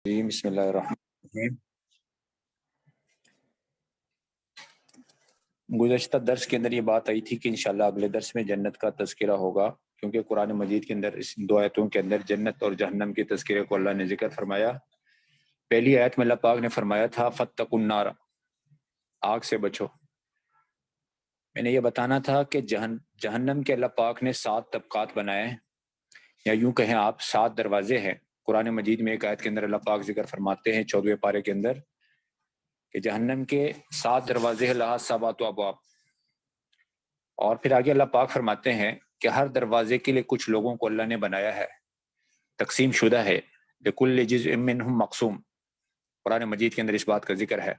جی بسم اللہ الرحمن الرحیم۔ گزشتہ درس کے اندر یہ بات آئی تھی کہ انشاءاللہ اگلے درس میں جنت کا تذکرہ ہوگا، کیونکہ قرآن مجید کے اندر اس دو آیتوں کے اندر جنت اور جہنم کے تذکرے کو اللہ نے ذکر فرمایا۔ پہلی آیت میں اللہ پاک نے فرمایا تھا فاتقوا النار، آگ سے بچو۔ میں نے یہ بتانا تھا کہ جہنم کے اللہ پاک نے 7 طبقات بنائے ہیں، یا یوں کہیں آپ 7 دروازے ہیں۔ قرآن مجید میں ایک آیت کے اندر اللہ پاک ذکر فرماتے ہیں 14ویں پارے کے اندر کہ جہنم کے 7 دروازے ہیں، لہا سبعۃ ابواب، اور پھر آگے اللہ پاک فرماتے ہیں کہ ہر دروازے کے لیے کچھ لوگوں کو اللہ نے بنایا ہے، تقسیم شدہ ہے، لکل جزء منہم مقسوم۔ قرآن مجید کے اندر اس بات کا ذکر ہے۔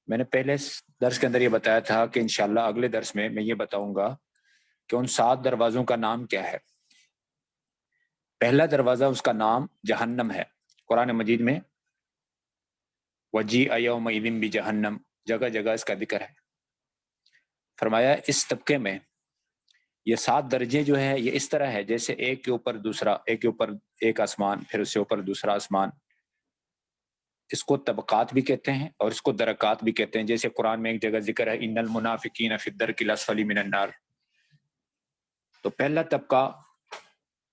میں نے پہلے درس کے اندر یہ بتایا تھا کہ انشاءاللہ اگلے درس میں یہ بتاؤں گا کہ ان 7 دروازوں کا نام کیا ہے۔ پہلا دروازہ اس کا نام جہنم ہے۔ قرآن مجید میں وجیء یومئذ بجہنم، جگہ جگہ اس کا ذکر ہے۔ فرمایا اس طبقے میں یہ 7 درجے جو ہے یہ اس طرح ہے جیسے ایک کے اوپر دوسرا، ایک کے اوپر ایک آسمان، پھر اس سے اوپر دوسرا آسمان۔ اس کو طبقات بھی کہتے ہیں اور اس کو درکات بھی کہتے ہیں، جیسے قرآن میں ایک جگہ ذکر ہے ان المنافقین فی الدرک الاسفل من النار۔ تو پہلا طبقہ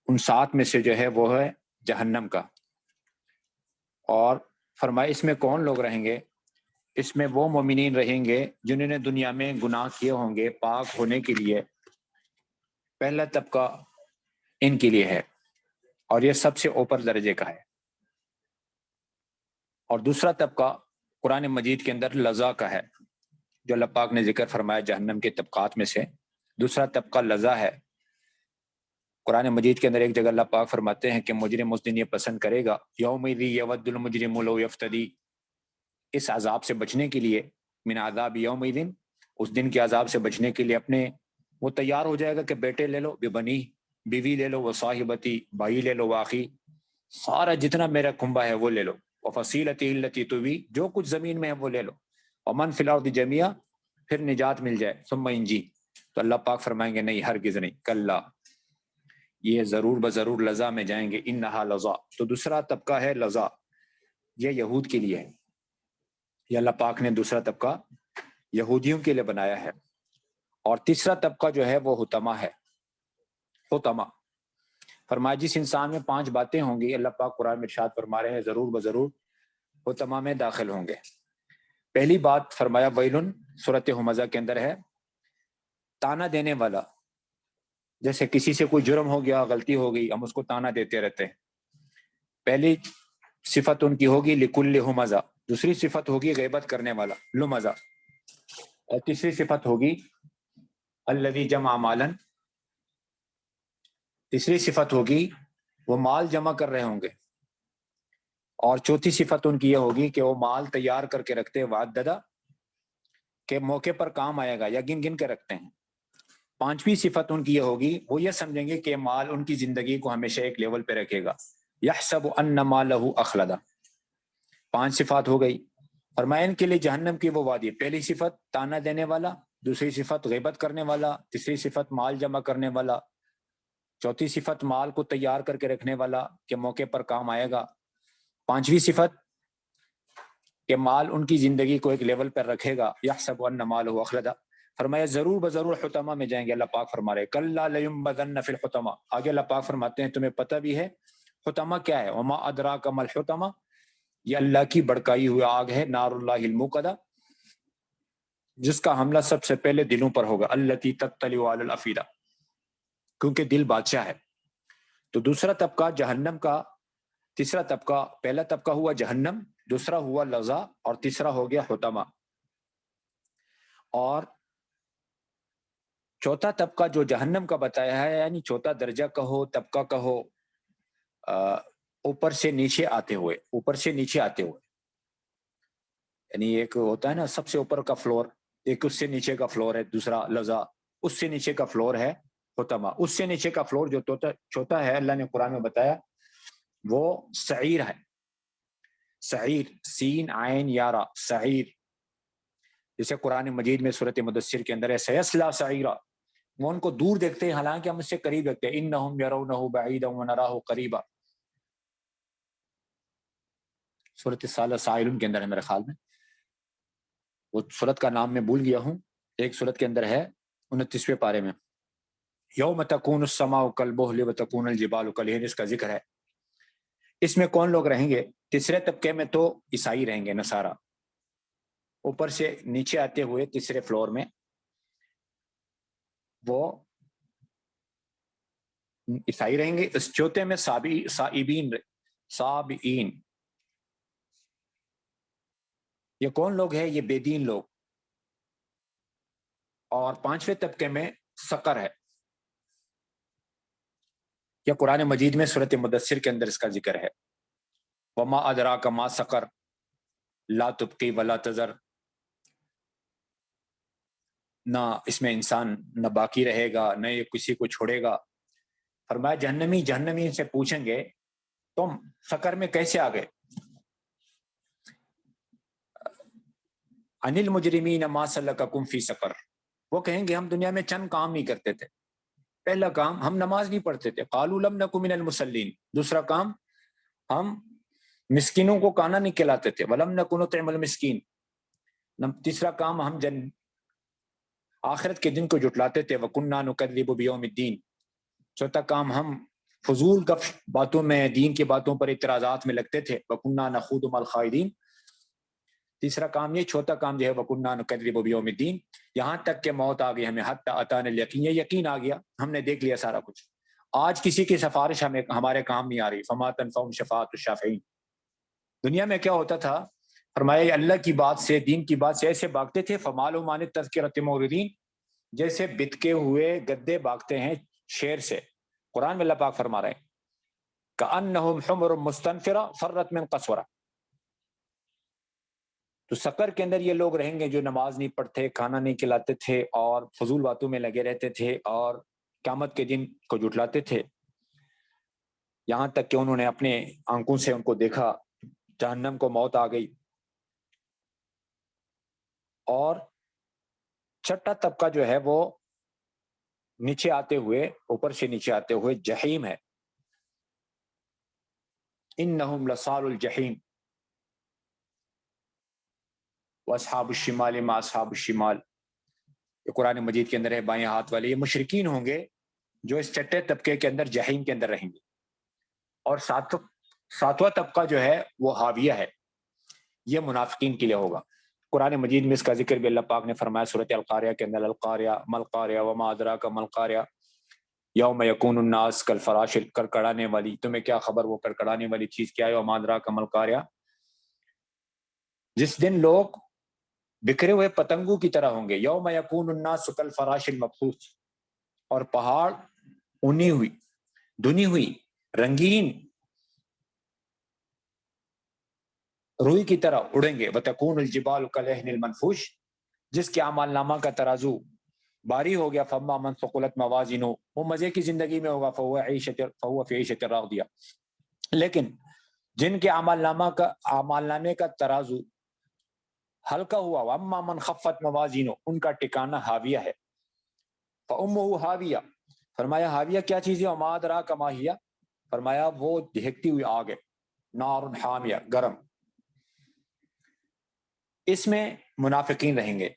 ان 7 میں سے جو ہے وہ ہے جہنم کا، اور فرمایا اس میں کون لوگ رہیں گے؟ اس میں وہ مومنین رہیں گے جنہوں نے دنیا میں گناہ کیے ہوں گے، پاک ہونے کے لیے پہلا طبقہ ان کے لیے ہے، اور یہ سب سے اوپر درجے کا ہے۔ اور دوسرا طبقہ قرآن مجید کے اندر لظا کا ہے، جو اللہ پاک نے ذکر فرمایا جہنم کے طبقات میں سے دوسرا طبقہ لظا ہے۔ قرآن مجید کے اندر ایک جگہ اللہ پاک فرماتے ہیں کہ مجرم اس دن یہ پسند کرے گا، یومئذ یود المجرم لو یفتدی، اس عذاب سے بچنے کے لیے، من عذاب یومئذ، اس دن کے عذاب سے بچنے کے لیے اپنے وہ تیار ہو جائے گا کہ بیٹے لے لو، ببنی، بیوی لے لو، وصاحبتی، بھائی لے لو، واخی، سارا جتنا میرا کنبا ہے وہ لے لو، وفصیلتی التی تؤوی، جو کچھ زمین میں ہے وہ لے لو، ومن فی الارض جميعا، پھر نجات مل جائے، ثم انجی۔ تو اللہ پاک فرمائیں گے نہیں، ہرگز نہیں، کلا، یہ ضرور بضرور لظا میں جائیں گے، انہا لظا۔ تو دوسرا طبقہ ہے لظا، یہ یہود کے لیے ہے، یہ اللہ پاک نے دوسرا طبقہ یہودیوں کے لیے بنایا ہے۔ اور تیسرا طبقہ جو ہے وہ حطمہ ہے، حطمہ۔ فرمایا جس انسان میں 5 باتیں ہوں گی، اللہ پاک قرآن میں ارشاد فرما رہے ہیں ضرور بضرور حطمہ میں داخل ہوں گے۔ پہلی بات فرمایا ویلن، سورۃ ہمزہ کے اندر ہے، تانا دینے والا۔ جیسے کسی سے کوئی جرم ہو گیا، غلطی ہو گئی، ہم اس کو تانا دیتے رہتے ہیں۔ پہلی صفت ان کی ہوگی لکل ہمزہ، دوسری صفت ہوگی غیبت کرنے والا لمزہ، اور تیسری صفت ہوگی الذی جمع مالا، تیسری صفت ہوگی وہ مال جمع کر رہے ہوں گے، اور چوتھی صفت ان کی یہ ہوگی کہ وہ مال تیار کر کے رکھتے وعددہ، کہ موقع پر کام آئے گا، یا گن گن کے رکھتے ہیں۔ پانچویں صفت ان کی یہ ہوگی وہ یہ سمجھیں گے کہ مال ان کی زندگی کو ہمیشہ ایک لیول پہ رکھے گا، یحسب ان مالہ اخلدہ۔ 5 صفات ہو گئی۔ فرمایا ان کے لیے جہنم کی وہ وادی، پہلی صفت تانا دینے والا، دوسری صفت غیبت کرنے والا، تیسری صفت مال جمع کرنے والا، چوتھی صفت مال کو تیار کر کے رکھنے والا کہ موقع پر کام آئے گا، پانچویں صفت کہ مال ان کی زندگی کو ایک لیول پر رکھے گا، یحسب ان مالہ اخلدہ۔ فرمایا ضرور بضرور حطمہ میں جائیں گے۔ اللہ پاک فرما رہے کلا لینبذن فی الحطمہ، آگے اللہ پاک فرماتے ہیں تمہیں پتہ بھی ہے حطمہ کیا ہے، وما ادراک ما الحطمہ، یہ اللہ کی بڑکائی ہوئی آگ ہے، نار اللہ الموقدہ، جس کا حملہ سب سے پہلے دلوں پر ہوگا، التی تطلع علی الافئدہ، کیونکہ دل بادشاہ ہے۔ تو دوسرا طبقہ جہنم کا، تیسرا طبقہ، پہلا طبقہ ہوا جہنم، دوسرا ہوا لظا، اور تیسرا ہو گیا حطمہ۔ اور چوتھا طبقہ جو جہنم کا بتایا ہے، یعنی چوتھا درجہ کہو، طبقہ کہو، اوپر سے نیچے آتے ہوئے، اوپر سے نیچے آتے ہوئے، یعنی ایک ہوتا ہے نا سب سے اوپر کا فلور، ایک اس سے نیچے کا فلور ہے، دوسرا لظا، اس سے نیچے کا فلور ہے حطمہ۔ اس سے نیچے کا فلور جو چوتھا ہے، اللہ نے قرآن میں بتایا وہ سعیر ہے، سعیر، سین عین یارا، سعیر، جسے قرآن مجید میں سورۃ مدثر کے اندر ہے سیصلی سعیرا، وہ ان کو دور دیکھتے ہیں حالانکہ ہم اس سے قریب دیکھتے ہیں، انہم یرونہ بعیدا ونراہ قریبا۔ سورۃ سائلون کے اندر ہے میرے خیال میں، وہ سورت کا نام میں بھول گیا ہوں، ایک سورت کے اندر ہے 29ویں پارے میں، یوم تکون السماء کالمہل وتکون الجبال کالعہن، اس کا ذکر ہے۔ اس میں کون لوگ رہیں گے؟ تیسرے طبقے میں تو عیسائی رہیں گے، نصارہ، اوپر سے نیچے آتے ہوئے تیسرے فلور میں وہ عیسائی رہیں گے، اس چوتھے میں سابئین، یہ کون لوگ ہیں؟ یہ بے دین لوگ، اور پانچویں طبقے میں سقر ہے۔ یہ قرآن مجید میں سورۃ مدثر کے اندر اس کا ذکر ہے، وما ادراک ما سقر لا تبقی ولا تذر، نہ اس میں انسان نہ باقی رہے گا نہ یہ کسی کو چھوڑے گا۔ فرمایا جہنمی سے پوچھیں گے تم سقر میں کیسے آ گئے؟ ان المجرمین ما سلککم فی سقر، وہ کہیں گے ہم دنیا میں چند کام نہیں کرتے تھے۔ پہلا کام، ہم نماز نہیں پڑھتے تھے، قالوا لم نک من المصلین۔ دوسرا کام، ہم مسکینوں کو کھانا نہیں کھلاتے تھے، ولم نک نطعم المسکین۔ تیسرا کام، ہم آخرت کے دن کو جھٹلاتے تھے، وکنہ نکذب بیوم الدین۔ چوتھا کام، ہم فضول باتوں میں، دین کی باتوں پر اعتراضات میں لگتے تھے، وکنہ نخوض مع الخائضین۔ تیسرا کام یہ، چوتھا کام جو ہے وکنہ نکذب بیوم الدین، یہاں تک کہ موت آ گئی ہمیں، حتی اتانا الیقین، یہ یقین آ گیا، ہم نے دیکھ لیا سارا کچھ، آج کسی کی سفارش ہمارے کام نہیں آ رہی، فما تنفعهم شفاعۃ الشافعین۔ دنیا میں کیا ہوتا تھا؟ فرمایا اللہ کی بات سے، دین کی بات سے ایسے بھاگتے تھے، فمالهم عن التذکرۃ معرضین، جیسے بتکے ہوئے گدے بھاگتے ہیں شیر سے۔ قرآن میں اللہ پاک فرما رہے ہیں کأنہم حمر مستنفرہ فرت من قسورہ۔ تو سقر کے اندر یہ لوگ رہیں گے جو نماز نہیں پڑھتے، کھانا نہیں کھلاتے تھے، اور فضول باتوں میں لگے رہتے تھے، اور قیامت کے دن کو جھٹلاتے تھے، یہاں تک کہ انہوں نے اپنے آنکھوں سے ان کو دیکھا، جہنم کو موت آ گئی۔ اور چھٹا طبقہ جو ہے وہ نیچے آتے ہوئے، اوپر سے نیچے آتے ہوئے جہیم ہے، انہم لصال الجحیم واصحاب الشمال ما اصحاب الشمال۔ یہ قرآن مجید کے اندر ہے، بائیں ہاتھ والے یہ مشرکین ہوں گے جو اس چھٹے طبقے کے اندر، جہیم کے اندر رہیں گے۔ اور ساتواں طبقہ جو ہے وہ حاویہ ہے، یہ منافقین کے لیے ہوگا۔ قرآن مجید میں اس کا ذکر بھی اللہ پاک نے فرمایا سورۃ القاریہ کے اندر، القاریہ ما القاریہ وما ادراک ما القاریہ یوم یکون الناس کالفراش، کڑکڑانے والی، تمہیں کیا خبر وہ کڑکڑانے والی چیز کیا ہے، وما ادراک ما القاریہ، جس دن لوگ بکھرے ہوئے پتنگوں کی طرح ہوں گے، یوم یکون الناس کالفراش المبثوث، اور پہاڑ اونی ہوئی، دھنی ہوئی، رنگین روئی کی طرح اڑیں گے، وتکون الجبال کالعہن المنفوش، جس کے اعمال نامہ کا ترازو باری ہو گیا، فاما من ثقلت موازینہ، وہ مزے کی زندگی میں ہوگا، فہو فی عیشۃ راضیہ، لیکن جن کے اعمال نامے کا ترازو ہلکا ہوا، واما من خفت موازینہ، ان کا ٹھکانہ حاویہ ہے، فامہ حاویہ، فرمایا حاویہ کیا چیز ہے، وما ادراک ما ہی، فرمایا وہ دہکتی ہوئی آگ ہے، نار حامیہ، گرم۔ اس میں منافقین رہیں گے۔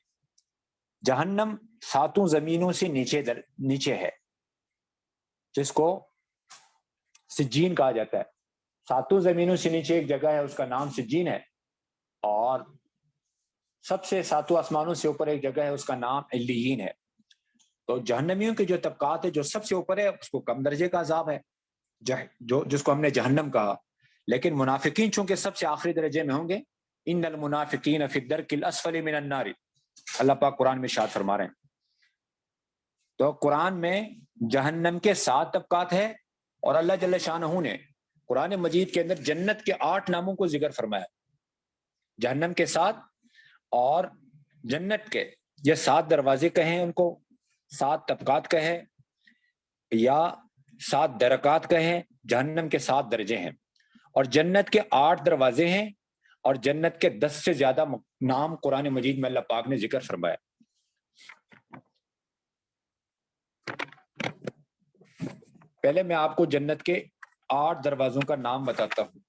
جہنم ساتوں زمینوں سے نیچے ہے، جس کو سجین کہا جاتا ہے، ساتوں زمینوں سے نیچے ایک جگہ ہے، اس کا نام سجین ہے، اور سب سے ساتوں آسمانوں سے اوپر ایک جگہ ہے، اس کا نام علیین ہے۔ تو جہنمیوں کے جو طبقات ہے، جو سب سے اوپر ہے، اس کو کم درجے کا عذاب ہے، جس کو ہم نے جہنم کہا، لیکن منافقین چونکہ سب سے آخری درجے میں ہوں گے، ان المنافقین فی الدرک الاسفل من النار، اللہ پاک قرآن میں ارشاد فرما رہے ہیں۔ تو قرآن میں جہنم کے 7 طبقات ہیں، اور اللہ جل شانہ نے قرآن مجید کے اندر جنت کے 8 ناموں کو ذکر فرمایا، جہنم کے 7 اور جنت کے یہ 7 دروازے کہیں ان کو، 7 طبقات کہیں یا 7 درکات کہیں، جہنم کے 7 درجے ہیں، اور جنت کے 8 دروازے ہیں، اور جنت کے 10 سے زیادہ نام قرآن مجید میں اللہ پاک نے ذکر فرمایا۔ پہلے میں آپ کو جنت کے 8 دروازوں کا نام بتاتا ہوں۔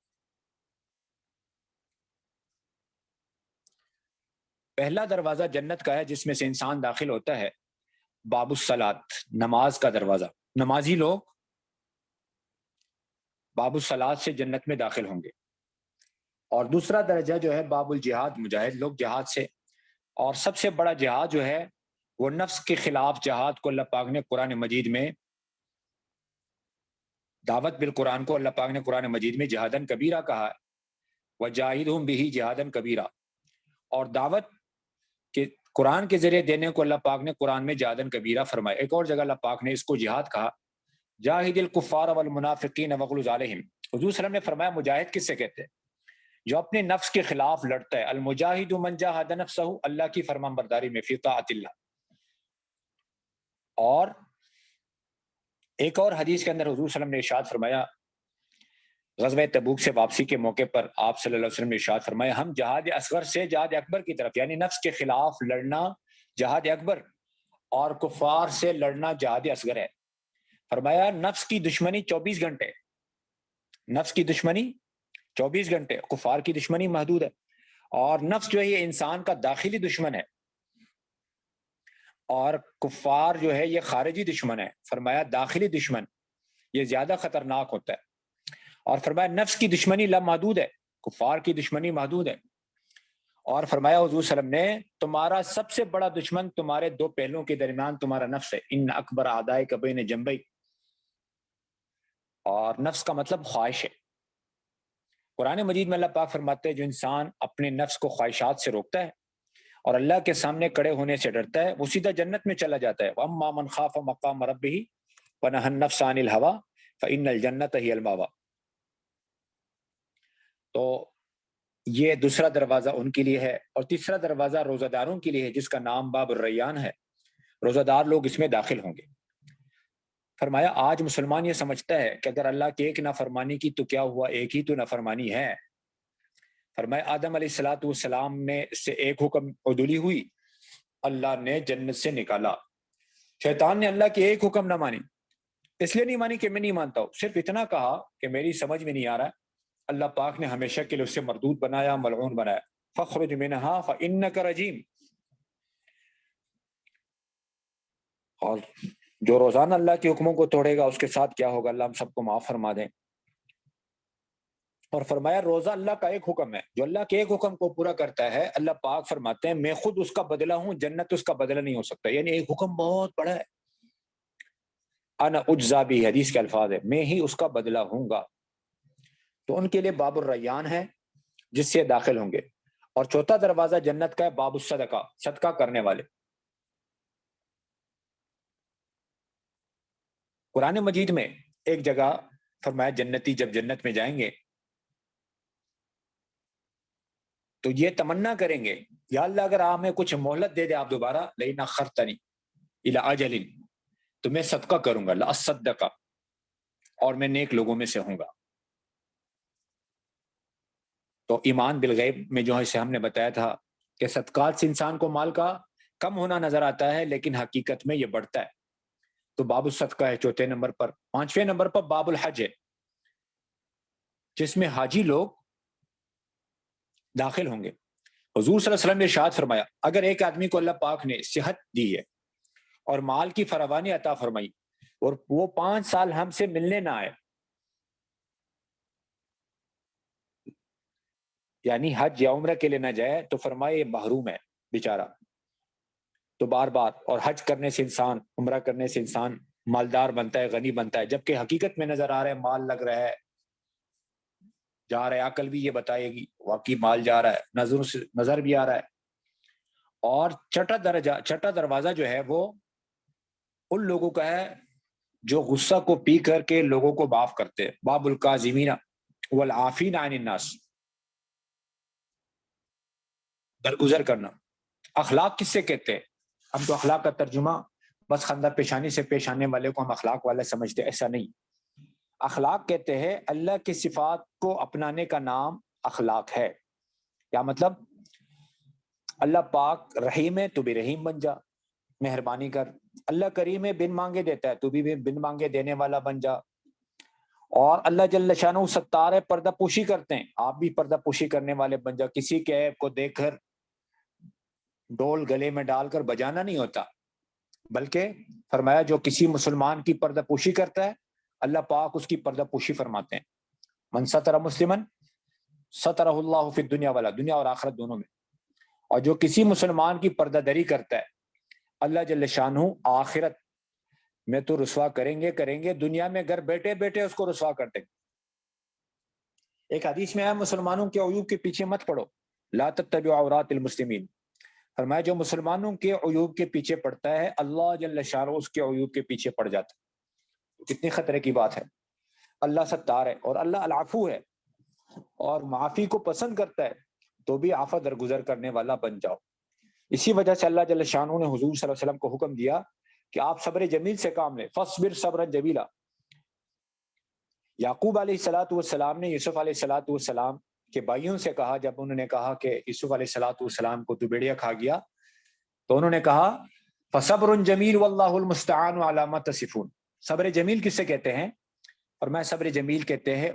پہلا دروازہ جنت کا ہے جس میں سے انسان داخل ہوتا ہے باب الصلاۃ، نماز کا دروازہ. نمازی لوگ باب الصلاۃ سے جنت میں داخل ہوں گے. اور دوسرا درجہ جو ہے باب الجہاد، مجاہد لوگ جہاد سے. اور سب سے بڑا جہاد جو ہے وہ نفس کے خلاف جہاد کو اللہ پاک نے قرآن مجید میں دعوت بالقرآن کو اللہ پاک نے قرآن مجید میں جہادن کبیرہ کہا ہے. وجاہدہم بہ جہادن کبیرہ. اور دعوت کے قرآن کے ذریعے دینے کو اللہ پاک نے قرآن میں جہادن کبیرہ فرمایا. ایک اور جگہ اللہ پاک نے اس کو جہاد کہا، جاہد الکفار والمنافقین واغلظ علیہم. حضور صلی اللہ علیہ وسلم نے فرمایا مجاہد کس سے کہتے ہیں؟ جو اپنے نفس کے خلاف لڑتا ہے. المجاہد من جاہد نفسہ، اللہ کی فرمان برداری میں، فی طاعت اللہ. اور ایک اور حدیث کے اندر حضور صلی اللہ علیہ وسلم نے ارشاد فرمایا، غزوہ تبوک سے واپسی کے موقع پر آپ صلی اللہ علیہ وسلم نے ارشاد فرمایا ہم جہاد اصغر سے جہاد اکبر کی طرف، یعنی نفس کے خلاف لڑنا جہاد اکبر اور کفار سے لڑنا جہاد اصغر ہے. فرمایا نفس کی دشمنی 24 گھنٹے، نفس کی دشمنی 24 گھنٹے، کفار کی دشمنی محدود ہے. اور نفس جو ہے یہ انسان کا داخلی دشمن ہے اور کفار جو ہے یہ خارجی دشمن ہے. فرمایا داخلی دشمن یہ زیادہ خطرناک ہوتا ہے. اور فرمایا نفس کی دشمنی لامحدود ہے، کفار کی دشمنی محدود ہے. اور فرمایا حضور صلی اللہ علیہ وسلم نے تمہارا سب سے بڑا دشمن تمہارے دو پہلوؤں کے درمیان تمہارا نفس ہے. ان اکبر اعدائک بین جنبی. اور نفس کا مطلب خواہش ہے. قرآن مجید میں اللہ پاک فرماتے ہیں جو انسان اپنے نفس کو خواہشات سے روکتا ہے اور اللہ کے سامنے کڑے ہونے سے ڈرتا ہے وہ سیدھا جنت میں چلا جاتا ہے. وَأَمَّا مَنْ خَافَ مَقَامَ رَبِّهِ وَنَهَى النَّفْسَ عَنِ الْهَوَىٰ فَإِنَّ الْجَنَّةَ هِيَ الْمَأْوَىٰ. تو یہ دوسرا دروازہ ان کے لیے ہے. اور تیسرا دروازہ روزہ داروں کے لیے ہے جس کا نام باب الریان ہے. روزہ دار لوگ اس میں داخل ہوں گے. فرمایا آج مسلمان یہ سمجھتا ہے کہ اگر اللہ کی ایک نافرمانی کی تو کیا ہوا، ایک ہی تو نافرمانی ہے. فرمایا آدم علیہ الصلوۃ والسلام میں سے ایک حکم عدولی ہوئی، اللہ نے جنت سے نکالا. شیطان نے اللہ کی ایک حکم نہ مانی، اس لیے نہیں مانی کہ میں نہیں مانتا ہوں، صرف اتنا کہا کہ میری سمجھ میں نہیں آ رہا. اللہ پاک نے ہمیشہ کے لیے اسے مردود بنایا، ملعون بنایا. فخرج منها فإنك رجیم. اور جو روزانہ اللہ کے حکموں کو توڑے گا اس کے ساتھ کیا ہوگا، اللہ ہم سب کو معاف فرما دیں. اور فرمایا روزہ اللہ کا ایک حکم ہے، جو اللہ کے ایک حکم کو پورا کرتا ہے اللہ پاک فرماتے ہیں میں خود اس کا بدلہ ہوں، جنت اس کا بدلہ نہیں ہو سکتا. یعنی ایک حکم بہت بڑا ہے. انا اجزا بھی، حدیث کے الفاظ ہے، میں ہی اس کا بدلہ ہوں گا. تو ان کے لیے باب الریان ہے جس سے داخل ہوں گے. اور چوتھا دروازہ جنت کا ہے باب الصدقہ، صدقہ کرنے والے. قرآن مجید میں ایک جگہ فرمایا جنتی جب جنت میں جائیں گے تو یہ تمنا کریں گے یا اللہ اگر آپ ہمیں کچھ مہلت دے دے آپ دوبارہ، لینا خرتنی الی اجل، تو میں صدقہ کروں گا، لاصدق، اور میں نیک لوگوں میں سے ہوں گا. تو ایمان بالغیب میں جو ہے ہم نے بتایا تھا کہ صدقات سے انسان کو مال کا کم ہونا نظر آتا ہے لیکن حقیقت میں یہ بڑھتا ہے. تو باب الصدقہ ہے چوتھے نمبر پر. پانچویں نمبر پر باب الحج ہے جس میں حاجی لوگ داخل ہوں گے. حضور صلی اللہ علیہ وسلم نے ارشاد فرمایا اگر ایک آدمی کو اللہ پاک نے صحت دی ہے اور مال کی فراوانی عطا فرمائی اور وہ 5 سال ہم سے ملنے نہ آئے، یعنی حج یا عمرہ کے لیے نہ جائے، تو فرمائے یہ محروم ہے بیچارہ. تو بار بار اور حج کرنے سے انسان، عمرہ کرنے سے انسان مالدار بنتا ہے، غنی بنتا ہے، جبکہ حقیقت میں نظر آ رہا ہے مال لگ رہا ہے، جا رہا ہے. عقل بھی یہ بتائے گی واقعی مال جا رہا ہے، نظر بھی آ رہا ہے. اور چھٹا دروازہ جو ہے وہ ان لوگوں کا ہے جو غصہ کو پی کر کے لوگوں کو معاف کرتے ہیں. باب الکاظمین والعافین عن الناس، درگزر کرنا. اخلاق کس سے کہتے ہیں؟ ہم تو اخلاق کا ترجمہ بس خندہ پیشانی سے پیش آنے والے کو ہم اخلاق والا سمجھتے، ایسا نہیں. اخلاق کہتے ہیں اللہ کی صفات کو اپنانے کا نام اخلاق ہے. کیا مطلب؟ اللہ پاک رحیم ہے تو بھی رحیم بن جا، مہربانی کر. اللہ کریم ہے، بن مانگے دیتا ہے، تو بھی بن مانگے دینے والا بن جا. اور اللہ جل شانہ ستار ہے، پردہ پوشی کرتے ہیں، آپ بھی پردہ پوشی کرنے والے بن جا. کسی کے عیب کو دیکھ کر ڈول گلے میں ڈال کر بجانا نہیں ہوتا، بلکہ فرمایا جو کسی مسلمان کی پردہ پوشی کرتا ہے اللہ پاک اس کی پردہ پوشی فرماتے ہیں. من ستر مسلمن سترہ اللہ فی الدنیا والا، دنیا اور آخرت دونوں میں. اور جو کسی مسلمان کی پردہ دری کرتا ہے اللہ جل شانہ آخرت میں تو رسوا کریں گے، دنیا میں گھر بیٹھے بیٹھے اس کو رسوا کرتے. ایک حدیث میں ہے مسلمانوں کے عیوب کے پیچھے مت پڑو، لا تتبعوا عورات المسلمین. فرمایا جو مسلمانوں کے عیوب کے پیچھے پڑتا ہے اللہ جل شانہ اس کے عیوب کے پیچھے پڑ جاتا ہے. کتنی خطرے کی بات ہے. اللہ ستار ہے اور اللہ العفو ہے اور معافی کو پسند کرتا ہے، تو بھی آفت درگزر کرنے والا بن جاؤ. اسی وجہ سے اللہ جل شانہ نے حضور صلی اللہ علیہ وسلم کو حکم دیا کہ آپ صبر جمیل سے کام لیں، فاصبر صبرا جمیلا. یعقوب علیہ الصلوۃ والسلام نے یوسف علیہ الصلوۃ والسلام کے بھائیوں سے کہا، جب انہوں نے کہا کہ یوسف علیہ الصلوۃ والسلام کو تو بیڑیا کھا گیا، تو انہوں نے کہا فصبر جمیل واللہ المستعان علی ما تصفون. صبر جمیل کس سے کہتے ہیں؟ اور میں صبر جمیل کہتے ہیں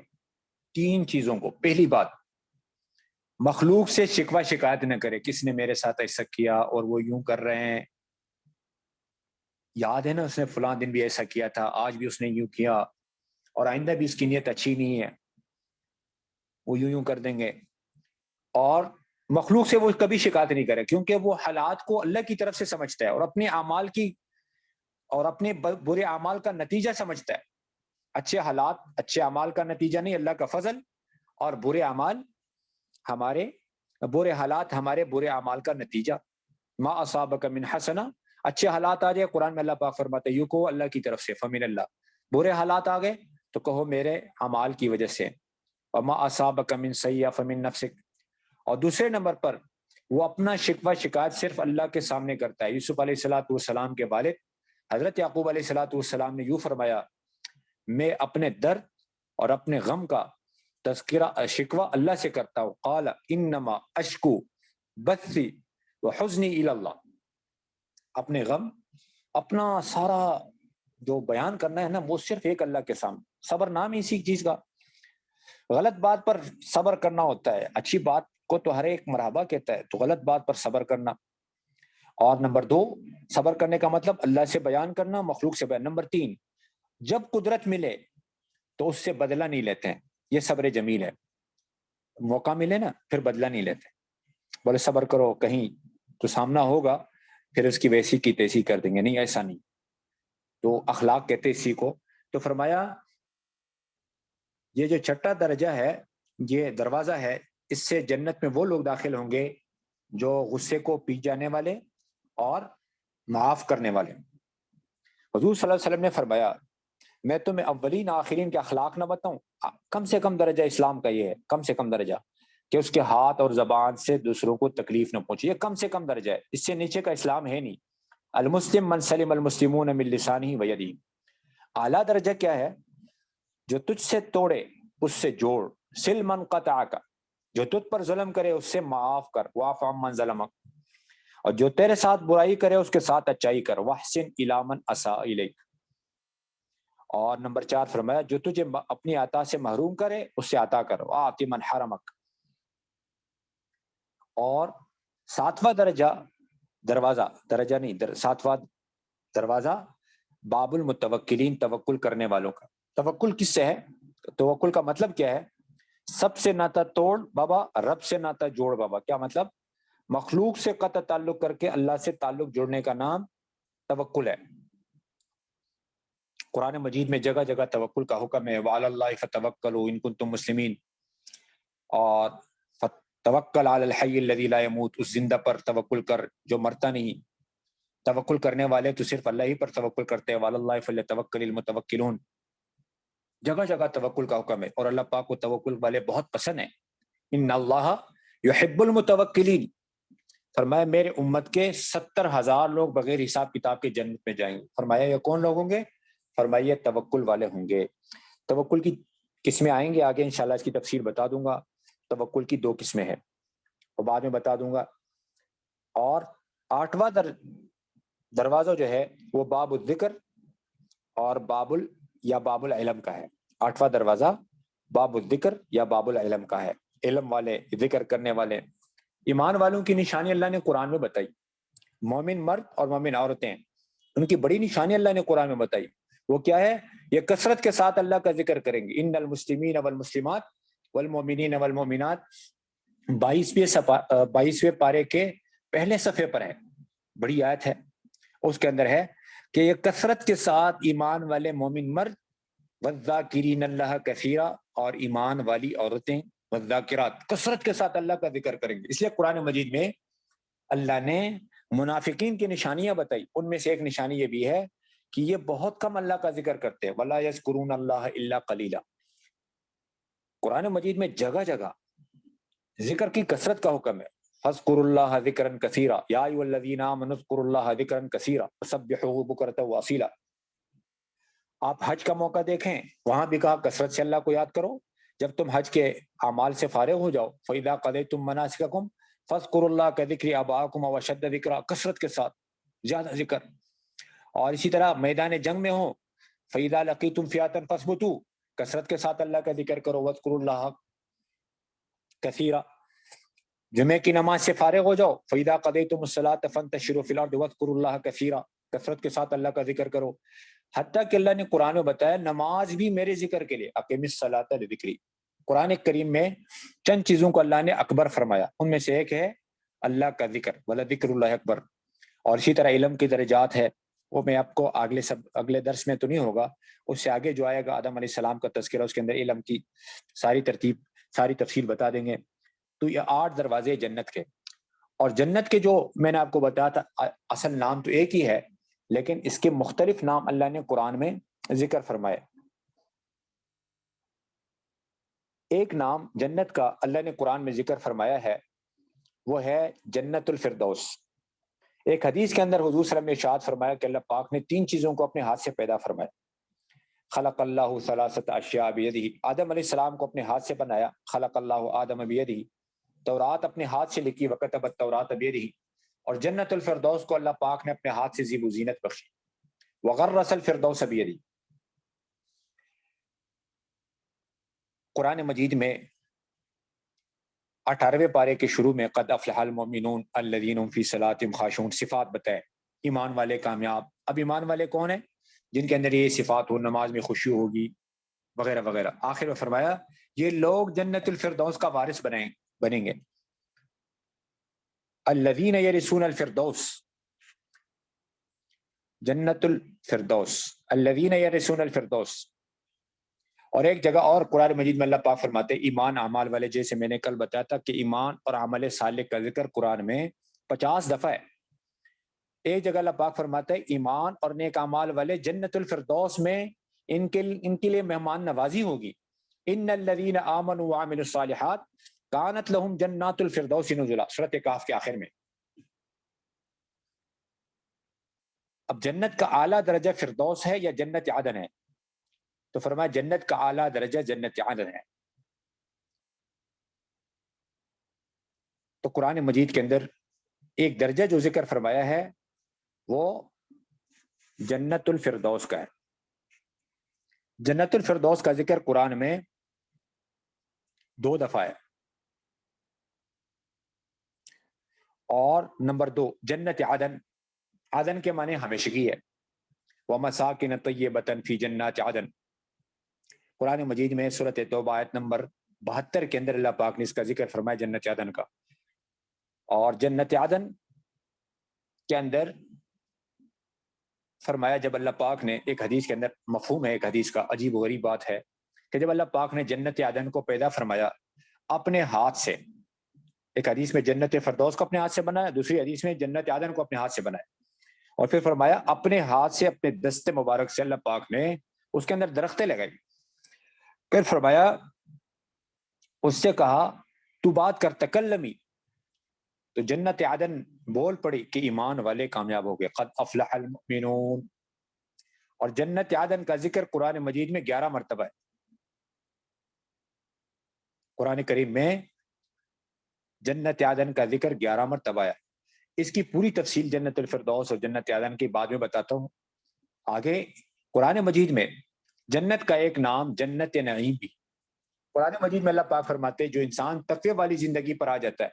3 چیزوں کو. پہلی بات، مخلوق سے شکوہ شکایت نہ کرے، کس نے میرے ساتھ ایسا کیا اور وہ یوں کر رہے ہیں، یاد ہے نا اس نے فلاں دن بھی ایسا کیا تھا، آج بھی اس نے یوں کیا اور آئندہ بھی اس کی نیت اچھی نہیں ہے، وہ یوں کر دیں گے. اور مخلوق سے وہ کبھی شکایت نہیں کرے، کیونکہ وہ حالات کو اللہ کی طرف سے سمجھتا ہے اور اپنے اعمال کی اور اپنے برے اعمال کا نتیجہ سمجھتا ہے. اچھے حالات اچھے اعمال کا نتیجہ نہیں، اللہ کا فضل، اور برے اعمال ہمارے برے حالات ہمارے برے اعمال کا نتیجہ. ما اصابک من حسنہ، اچھے حالات آ جائے قرآن میں اللہ پاک فرماتے ہیں یوں کہو اللہ کی طرف سے فمن اللہ، برے حالات آ گئے تو کہو میرے اعمال کی وجہ سے. وما اصابک من سیئہ فمن نفسک. اور دوسرے نمبر پر وہ اپنا شکوہ شکایت صرف اللہ کے سامنے کرتا ہے. یوسف علیہ الصلوۃ والسلام کے والد حضرت یعقوب علیہ الصلوۃ والسلام نے یوں فرمایا، میں اپنے درد اور اپنے غم کا تذکرہ شکوہ اللہ سے کرتا ہوں. قال انما اشکو بثی وحزنی الی اللہ. اپنے غم اپنا سارا جو بیان کرنا ہے نا وہ صرف ایک اللہ کے سامنے. صبر نام ہی اسی چیز کا. غلط بات پر صبر کرنا ہوتا ہے، اچھی بات کو تو ہر ایک مرحبا کہتا ہے، تو غلط بات پر صبر کرنا. اور نمبر 2 صبر کرنے کا مطلب اللہ سے بیان کرنا، مخلوق سے بیان. نمبر 3 جب قدرت ملے تو اس سے بدلہ نہیں لیتے ہیں، یہ صبر جمیل ہے. موقع ملے نا پھر بدلہ نہیں لیتے، بولے صبر کرو کہیں تو سامنا ہوگا پھر اس کی ویسی کی تیسی کر دیں گے، نہیں ایسا نہیں. تو اخلاق کہتے اسی کو. تو فرمایا یہ جو چھٹا درجہ ہے یہ دروازہ ہے، اس سے جنت میں وہ لوگ داخل ہوں گے جو غصے کو پی جانے والے اور معاف کرنے والے. حضور صلی اللہ علیہ وسلم نے فرمایا میں تمہیں اولین آخرین کے اخلاق نہ بتاؤں. کم سے کم درجہ اسلام کا یہ ہے، کم سے کم درجہ کہ اس کے ہاتھ اور زبان سے دوسروں کو تکلیف نہ پہنچے، یہ کم سے کم درجہ ہے، اس سے نیچے کا اسلام ہے نہیں. المسلم من سلم المسلمون من لسانہ ویدہ. اعلیٰ درجہ کیا ہے؟ جو تجھ سے توڑے اس سے جوڑ. سل من قطعک، جو تجھ پر ظلم کرے اس سے معاف کر. واعف عمن ظلمک، اور جو تیرے ساتھ برائی کرے اس کے ساتھ اچائی کر. واحسن الی من اساء الیک. اور نمبر 4 فرمایا جو تجھے اپنی عطا سے محروم کرے اس سے عطا کر. واعط من حرمک. اور 7واں دروازہ باب المتوکلین، توکل کرنے والوں کا. توکل کس سے ہے؟ توکل کا مطلب کیا ہے؟ سب سے ناتا توڑ بابا، رب سے ناتا جوڑ بابا. کیا مطلب؟ مخلوق سے قطع تعلق کر کے اللہ سے تعلق جوڑنے کا نام توکل ہے. قرآن مجید میں جگہ جگہ توکل کا حکم ہے. وعلی اللہ فتوکلوا ان کنتم مسلمین. اور توکل علی الحی الذی لا یموت، اس زندہ پر توکل کر جو مرتا نہیں. توکل کرنے والے تو صرف اللہ ہی پر توکل کرتے ہیں. وعلی اللہ فلیتوکل المتوکلون. جگہ جگہ توکل کا حکم ہے اور اللہ پاک کو توکل والے بہت پسند ہیں. ان اللہ یحب المتوکلین. فرمایا میرے امت کے 70,000 لوگ بغیر حساب کتاب کے جنت میں جائیں گے. فرمایا یہ کون لوگ ہوں گے؟ فرمایا توکل والے ہوں گے. توکل کی قسمیں آئیں گے آگے انشاءاللہ، اس کی تفسیر بتا دوں گا. توکل کی 2 قسمیں ہیں وہ بعد میں بتا دوں گا. اور 8واں دروازہ جو ہے وہ باب الذکر اور باب العلم کا ہے. 8واں دروازہ باب الذکر یا باب العلم کا ہے. علم والے، ذکر کرنے والے، ایمان والوں کی نشانی اللہ نے قرآن میں بتائی. مومن مرد اور مومن عورتیں، ان کی بڑی نشانی اللہ نے قرآن میں بتائی. وہ کیا ہے؟ یہ کثرت کے ساتھ اللہ کا ذکر کریں گے. ان المسلمین والمسلمات والمؤمنین والمؤمنات 22ویں پارے کے پہلے صفحے پر ہے، بڑی آیت ہے. اس کے اندر ہے کہ یہ کثرت کے ساتھ ایمان والے مومن مرد، والذاکرین اللہ کثیرا، اور ایمان والی عورتیں، والذاکرات، کثرت کے ساتھ اللہ کا ذکر کریں گے. اس لیے قرآن مجید میں اللہ نے منافقین کی نشانیاں بتائی. ان میں سے ایک نشانی یہ بھی ہے کہ یہ بہت کم اللہ کا ذکر کرتے ہیں. وَلَا يَذْكُرُونَ اللَّهَ إِلَّا قَلِيلًا. قرآن مجید میں جگہ جگہ ذکر کی کثرت کا حکم ہے. فَاذْكُرُوا اللَّهَ ذِكْرًا كَثِيرًا يَا أَيُّهَا الَّذِينَ آمَنُوا اذْكُرُوا اللَّهَ ذِكْرًا كَثِيرًا وَسَبِّحُوهُ بُكْرَةً وَأَصِيلًا. آپ حج کا موقع دیکھیں، وہاں بھی کہا کثرت سے اللہ کو یاد کرو. جب تم حج کے اعمال سے فارغ ہو جاؤ، فَإِذَا قَضَيْتُم مَّنَاسِكَكُمْ فَاذْكُرُوا اللَّهَ كَذِكْرِ آبَائِكُمْ أَوْ أَشَدَّ ذِكْرًا. کثرت کے ساتھ زیادہ ذکر. اور اسی طرح میدان جنگ میں ہو، فَإِذَا لَقِيتُمْ فِئَةً فَاثْبُتُوا، کثرت کے ساتھ اللہ کا ذکر کرو. وَاذْكُرُوا اللَّهَ کثیرا. جمعے کی نماز سے فارغ ہو جاؤ، فَإِذَا قَضَيْتُمُ الصَّلَاةَ فَانتَشِرُوا فِي الْأَرْضِ وَاذْكُرُوا اللَّهَ كَثِيرًا. کثرت کے ساتھ اللہ کا ذکر کرو. حتیٰ کہ اللہ نے قرآن میں بتایا نماز بھی میرے ذکر کے لیے، اقیم الصلاۃ لذکری. قرآن کریم میں چند چیزوں کو اللہ نے اکبر فرمایا، ان میں سے ایک ہے اللہ کا ذکر، وَلَذِکْرُ اللَّهِ اکبر. اور اسی طرح علم کی درجات ہے، وہ میں آپ کو اگلے درس میں تو نہیں ہوگا، اس سے آگے جو آئے گا آدم علیہ السلام کا تذکرہ، اس کے اندر علم کی ساری تفصیل بتا دیں گے. تو یہ 8 دروازے جنت کے. اور جنت کے جو میں نے آپ کو بتایا تھا اصل نام تو ایک ہی ہے، لیکن اس کے مختلف نام اللہ نے قرآن میں ذکر فرمائے. ایک نام جنت کا اللہ نے قرآن میں ذکر فرمایا ہے، وہ ہے جنت الفردوس. ایک حدیث کے اندر حضور صلی اللہ علیہ وسلم نے ارشاد فرمایا کہ اللہ پاک نے 3 چیزوں کو اپنے ہاتھ سے پیدا فرمایا. خلق اللہ ثلاثۃ اشیاء بیدہ، آدم علیہ السلام کو اپنے ہاتھ سے بنایا. خلق اللہ آدم بیدہ، تورات اپنے ہاتھ سے لکھی، وکتب التوراۃ بیدہ. اور جنت الفردوس کو اللہ پاک نے اپنے ہاتھ سے زیب و زینت بخشی. وغرس الفردوس بیدہ. قرآن مجید میں 18ویں پارے کے شروع میں قد افلح المؤمنون الذین هم فی صلاتهم خاشعون صفات بتائے ایمان والے کامیاب. اب ایمان والے کون ہیں؟ جن کے اندر یہ صفات ہو، نماز میں خشوع ہوگی وغیرہ وغیرہ. آخر میں فرمایا یہ لوگ جنت الفردوس کا وارث بنیں گے. الذین یرثون الفردوس، جنت الفردوس، الذین یرثون الفردوس. اور ایک جگہ اور قرآن مجید میں اللہ پاک فرماتے ایمان اعمال والے، جیسے میں نے کل بتایا تھا کہ ایمان اور عمل صالح کا ذکر قرآن میں 50 دفعہ ہے. ایک جگہ اللہ پاک فرماتا ہے ایمان اور نیک اعمال والے جنت الفردوس میں ان کے لیے مہمان نوازی ہوگی. ان الذین آمنوا وعملوا الصالحات کانت لہم جنات الفردوس نزلا، سورۃ کہف کے آخر میں. اب جنت کا اعلیٰ درجہ فردوس ہے یا جنت عدن ہے؟ تو فرمایا جنت کا اعلیٰ درجہ جنت عدن ہے. تو قرآن مجید کے اندر ایک درجہ جو ذکر فرمایا ہے وہ جنت الفردوس کا ہے. جنت الفردوس کا ذکر قرآن میں 2 دفعہ ہے. اور نمبر 2 جنت عدن، عدن کے معنی ہمیشگی ہے. وَمَسَاكِنَ طَيِّبَةً فِي جَنَّاتِ عَدْنٍ. قرآن مجید میں سورۃ توبہ آیت نمبر 72 کے اندر اللہ پاک نے اس کا ذکر فرمایا جنت عدن کا. اور جنت عدن کے اندر فرمایا جب اللہ پاک نے، ایک حدیث کے اندر مفہوم ہے ایک حدیث کا، عجیب و غریب بات ہے کہ جب اللہ پاک نے جنت عدن کو پیدا فرمایا اپنے ہاتھ سے، ایک حدیث میں جنت فردوس کو اپنے ہاتھ سے بنایا، دوسری حدیث میں جنت عدن کو اپنے ہاتھ سے بنایا. اور پھر فرمایا اپنے ہاتھ سے، اپنے دست مبارک سے اللہ پاک نے اس کے اندر درختیں لگائی. پھر فرمایا اس سے کہا تو بات کر، تکلمی. تو جنت عدن بول پڑی کہ ایمان والے کامیاب ہو گئے، قد افلح المؤمنون. اور جنت عدن کا ذکر قرآن مجید میں 11 مرتبہ ہے. قرآن کریم میں جنت عدن کا ذکر 11 مرتبہ ہے. اس کی پوری تفصیل جنت الفردوس اور جنت عدن کی بعد میں بتاتا ہوں. آگے قرآن مجید میں جنت کا ایک نام جنت نعیم بھی. قرآن مجید میں اللہ پاک فرماتے جو انسان تقوی والی زندگی پر آ جاتا ہے،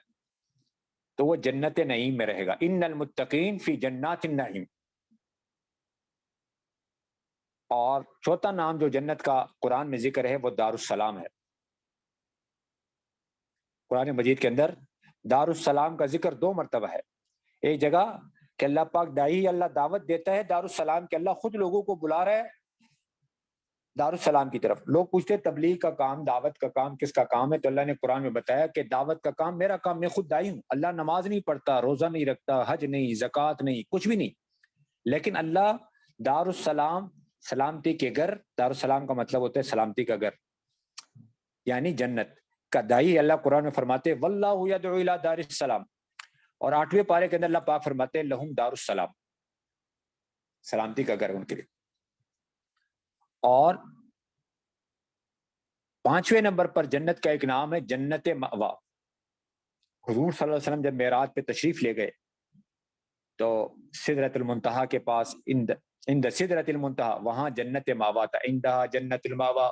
تو وہ جنت نعیم میں رہے گا. ان المتقین فی جنات النعیم. اور چوتھا نام جو جنت کا قرآن میں ذکر ہے وہ دار السلام ہے. قرآن مجید کے اندر دار السلام کا ذکر 2 مرتبہ ہے. ایک جگہ کہ اللہ پاک دائی اللہ دعوت دیتا ہے دار السلام کہ اللہ خود لوگوں کو بلا رہا ہے دار السلام کی طرف. لوگ پوچھتے تبلیغ کا کام، دعوت کا کام کس کا کام ہے؟ تو اللہ نے قرآن میں بتایا کہ دعوت کا کام میرا کام، میں خود دائی ہوں. اللہ نماز نہیں پڑھتا، روزہ نہیں رکھتا، حج نہیں، زکوٰۃ نہیں، کچھ بھی نہیں، لیکن اللہ دار السلام سلامتی کے گھر، دار السلام کا مطلب ہوتا ہے سلامتی کا گھر یعنی جنت کا دائی. اللہ قرآن میں فرماتے واللہ یدعو الی دار السلام. اور 8ویں پارے کے اندر اللہ پاک فرماتے لہم دار السلام، سلامتی کا گھر ان کے لیے. اور 5ویں نمبر پر جنت کا ایک نام ہے جنت مأوا. حضور صلی اللہ علیہ وسلم جب معراج پہ تشریف لے گئے تو سدرۃ المنتہا کے پاس عند سدرۃ المنتہا وہاں جنت مأوا تھا. عندہا جنت المأوا.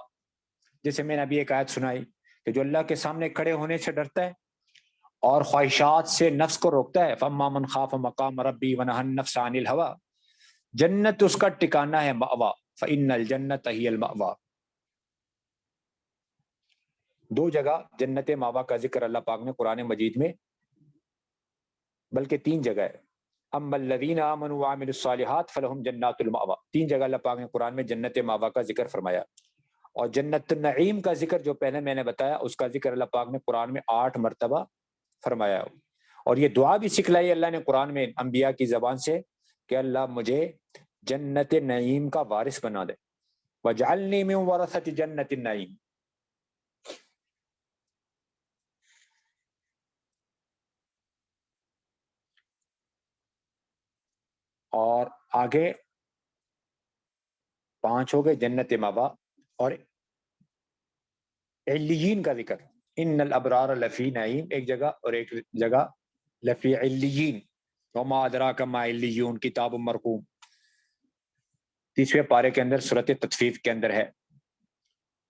جیسے میں نے ابھی ایک آیت سنائی کہ جو اللہ کے سامنے کھڑے ہونے سے ڈرتا ہے اور خواہشات سے نفس کو روکتا ہے فَأَمَّا مَنْ خَافَ مَقَامَ رَبِّهِ وَنَهَى النَّفْسَ عَنِ الْهَوَىٰ، جنت اس کا ٹھکانہ ہے مأوا. فَإِنَّ الْجَنَّةَ هِيَ الْمَأْوَىٰ. 2 جگہ جنت مأوا کا ذکر اللہ پاک نے قرآن مجید میں، بلکہ 3 جگہ ہے. اما الذین آمنوا وعملوا الصالحات فلہم جنات المأوا. 3 جگہ اللہ پاک نے قرآن میں جنت مأوا کا ذکر فرمایا. اور جنت النعیم کا ذکر جو پہلے میں نے بتایا اس کا ذکر اللہ پاک نے قرآن میں 8 مرتبہ فرمایا. اور یہ دعا بھی سکھلائی اللہ نے قرآن میں انبیاء کی زبان سے کہ اللہ مجھے جنت نعیم کا وارث بنا دے. وَاجْعَلْنِي مِن وَرَثَةِ جنت النعیم. اور آگے 5 ہو گئے جنت مأوا. اور علیین کا ذکر ان الابرار لفی نعیم ایک جگہ، اور ایک جگہ لفی علیین. وما ادراک ما علیون کتاب مرقوم. 30ویں پارے کے اندر سورۃ تطفیف کے اندر ہے.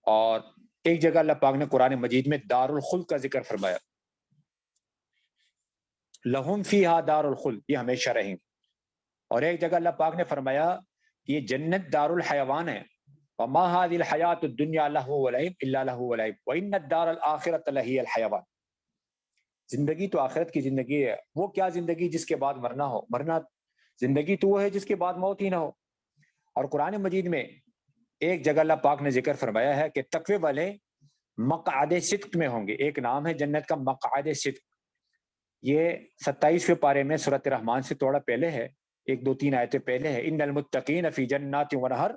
اور ایک جگہ اللہ پاک نے قرآن مجید میں دار الخلد کا ذکر فرمایا. لہم فیہا دار الخلد، یہ ہمیشہ رہیں گے. اور ایک جگہ اللہ پاک نے فرمایا کہ یہ جنت دار الحیوان ہے. وما هذه الحیات الدنیا لہو ولعب الا لہو ولعب وان الدار الاخرۃ لہی الحیوان. زندگی تو آخرت کی زندگی ہے. وہ کیا زندگی جس کے بعد مرنا ہو؟ مرنا زندگی تو وہ ہے جس کے بعد موت ہی نہ ہو. اور قرآن مجید میں ایک جگہ اللہ پاک نے ذکر فرمایا ہے کہ تقوی والے مقعد صدق میں ہوں گے. ایک نام ہے جنت کا مقعد صدق. یہ 27ویں پارے میں سورۃ الرحمن سے تھوڑا پہلے ہے، 1 2 3 آیتیں پہلے ہے. ان المتقین فی جنات ونہر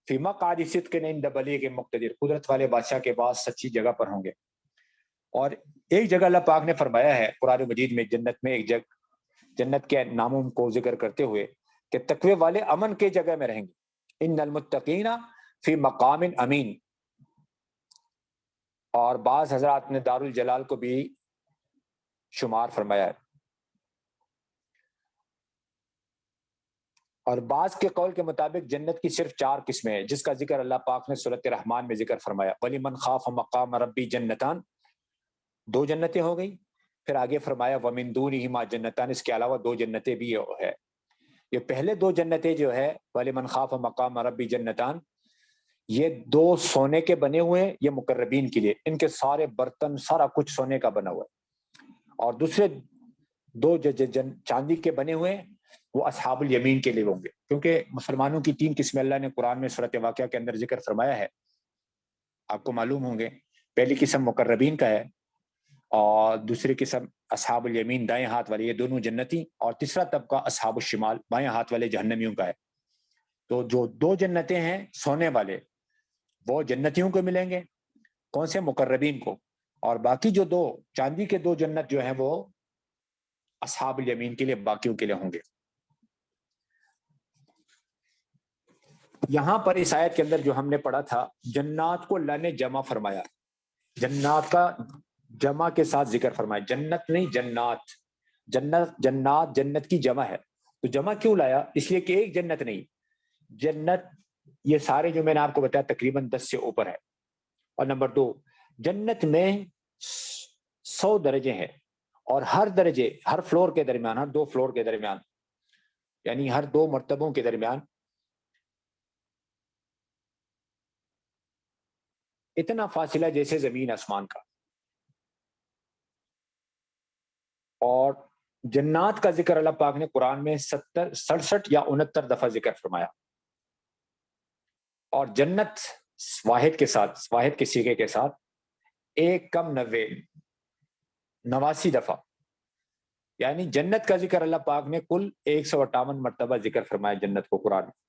فی مقعد صدق عند بلیغ مقتدر. قدرت والے بادشاہ کے پاس سچی جگہ پر ہوں گے. اور ایک جگہ اللہ پاک نے فرمایا ہے قرآن مجید میں جنت میں ایک جگہ جنت کے ناموں کو ذکر کرتے ہوئے کہ تقوی والے امن کے جگہ میں رہیں گے. ان المتقین فی مقام امین. اور بعض حضرات نے دار الجلال کو بھی شمار فرمایا ہے. اور بعض کے قول کے مطابق جنت کی صرف 4 قسمیں ہیں جس کا ذکر اللہ پاک نے سورۃ الرحمن میں ذکر فرمایا. وَلِمَنْ خَافَ مَقَامَ رَبِّهِ جنتان، 2 جنتیں ہو گئی. پھر آگے فرمایا وَمِن دُونِهِمَا جنتان، اس کے علاوہ 2 جنتیں بھی ہے. یہ پہلے 2 جنتیں جو ہے وَلِمَنْ خَافَ مَقَامَ رَبِّهِ جنتان، یہ 2 سونے کے بنے ہوئے ہیں. یہ مقربین کے لیے، ان کے سارے برتن سارا کچھ سونے کا بنا ہوا ہے. اور دوسرے 2 چاندی کے بنے ہوئے ہیں وہ اصحاب الیمین کے لیے ہوں گے. کیونکہ مسلمانوں کی 3 قسمیں اللہ نے قرآن میں سورۃ واقعہ کے اندر ذکر فرمایا ہے، آپ کو معلوم ہوں گے. پہلی قسم مقربین کا ہے، اور دوسری قسم اصحاب الیمین دائیں ہاتھ والے، یہ دونوں جنتی. اور تیسرا طبقہ اصحاب الشمال بائیں ہاتھ والے جہنمیوں کا ہے. تو جو 2 جنتیں ہیں سونے والے وہ جنتیوں کو ملیں گے، کون سے؟ مقربین کو. اور باقی جو 2 چاندی کے 2 جنت جو ہیں وہ اصحاب الیمین کے لیے، باقیوں کے لیے ہوں گے. یہاں پر اس آیت کے اندر جو ہم نے پڑھا تھا جنات کو اللہ نے جمع فرمایا، جنات کا جمع کے ساتھ ذکر فرمایا. جنت نہیں جنات. جنات جنت کی جمع ہے. تو جمع کیوں لایا؟ اس لیے کہ ایک جنت نہیں، جنت یہ سارے جو میں نے آپ کو بتایا تقریباً 10 سے اوپر ہے. اور نمبر 2 جنت میں 100 درجے ہیں، اور ہر درجے، ہر فلور کے درمیان، ہر 2 فلور کے درمیان، یعنی ہر 2 مرتبوں کے درمیان اتنا فاصلہ جیسے زمین آسمان کا. اور جنات کا ذکر اللہ پاک نے قرآن میں 67 یا 69 دفعہ ذکر فرمایا. اور جنت واحد کے ساتھ، واحد کے صیغے کے ساتھ 1 کم 90، 89 دفعہ، یعنی جنت کا ذکر اللہ پاک نے کل 158 مرتبہ ذکر فرمایا جنت کو قرآن میں.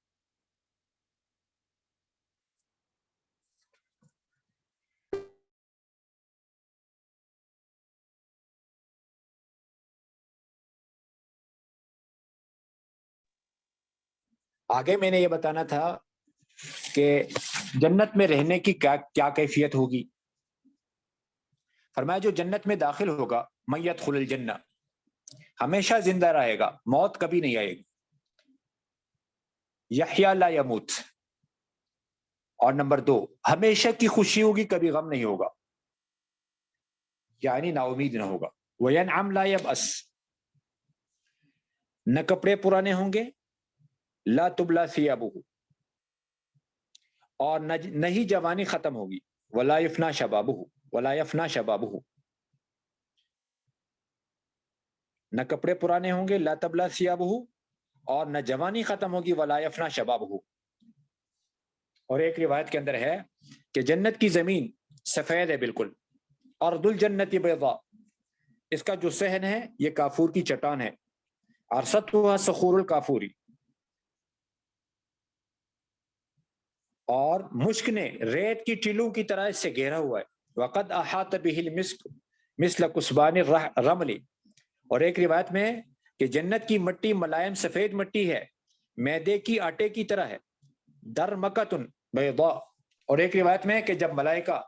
آگے میں نے یہ بتانا تھا کہ جنت میں رہنے کی کیا کیفیت ہوگی. فرمایا جو جنت میں داخل ہوگا، من یدخل الجنہ، ہمیشہ زندہ رہے گا، موت کبھی نہیں آئے گی. یحییٰ لا یموت. اور نمبر 2، ہمیشہ کی خوشی ہوگی، کبھی غم نہیں ہوگا، یعنی نا امید نہ ہوگا. وینعم لا یبأس، نہ کپڑے پرانے ہوں گے، لا تبلا ثیابہ، اور نہ ہی جوانی ختم ہوگی، ولا یفنا شبابہ، ولا یفنا شبابہ، نہ کپڑے پرانے ہوں گے، لا تبلا ثیابہ، اور نہ جوانی ختم ہوگی، ولا یفنا شبابہ. اور ایک روایت کے اندر ہے کہ جنت کی زمین سفید ہے بالکل، ارض الجنت بیضاء، اس کا جو صحن ہے یہ کافور کی چٹان ہے، ارصتها صخور الکافوری، اور مشک نے ریت کی ٹیلوں کی طرح اس سے گھیرا ہوا ہے. وقد احاط به المسک مثل کثبان الرمل. اور ایک روایت میں کہ جنت کی مٹی ملائم سفید مٹی ہے، میدے کی آٹے کی طرح ہے، درمکۃ بیضاء. اور ایک روایت میں کہ جب ملائکہ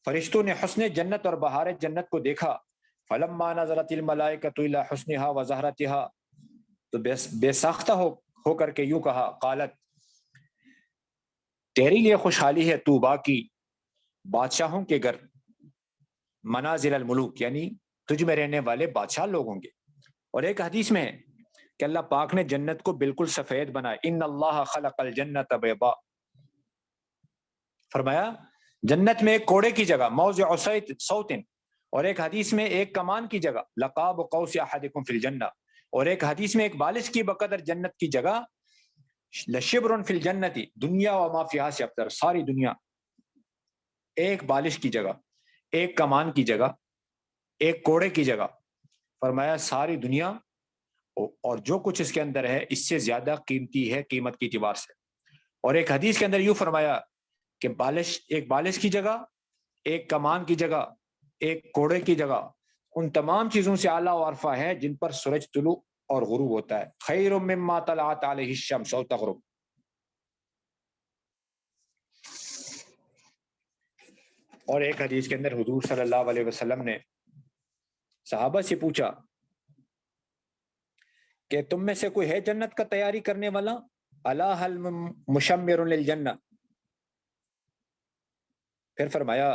فرشتوں نے حسن جنت اور بہار جنت کو دیکھا، فلما نظرت الملائکۃ الی حسنها وزہرتها، تو بے ساختہ ہو کر کے یوں کہا، قالت، تیرے لیے خوشحالی ہے طوبیٰ کی، بادشاہوں کے گھر، منازل الملوک، یعنی تجھ میں رہنے والے بادشاہ لوگ ہوں گے. اور ایک حدیث میں ہے کہ اللہ پاک نے جنت کو بالکل سفید بنایا، ان اللہ خلق الجنت بیضاء. فرمایا جنت میں ایک کوڑے کی جگہ، موضع صوت، اور ایک حدیث میں ایک کمان کی جگہ، لقاب قوس احدکم فی الجنہ، اور ایک حدیث میں ایک بالش کی بقدر جنت کی جگہ، لشبر فی الجنت دنیا وما فیہا سے افضل، ساری دنیا ایک بالش کی جگہ، ایک کمان کی جگہ، ایک کوڑے کی جگہ. فرمایا ساری دنیا اور جو کچھ اس کے اندر ہے اس سے زیادہ قیمتی ہے قیمت کی اعتبار سے. اور ایک حدیث کے اندر یوں فرمایا کہ ایک بالش کی جگہ، ایک کمان کی جگہ، ایک کوڑے کی جگہ، ان تمام چیزوں سے اعلیٰ و ارفع ہے جن پر سورج طلوع اور غروب ہوتا ہے. خیر مما طلعت علیہ الشمس او تغرب. اور ایک حدیث کے اندر حضور صلی اللہ علیہ وسلم نے صحابہ سے پوچھا کہ تم میں سے کوئی ہے جنت کا تیاری کرنے والا؟ الا هل مشمر للجنہ. پھر فرمایا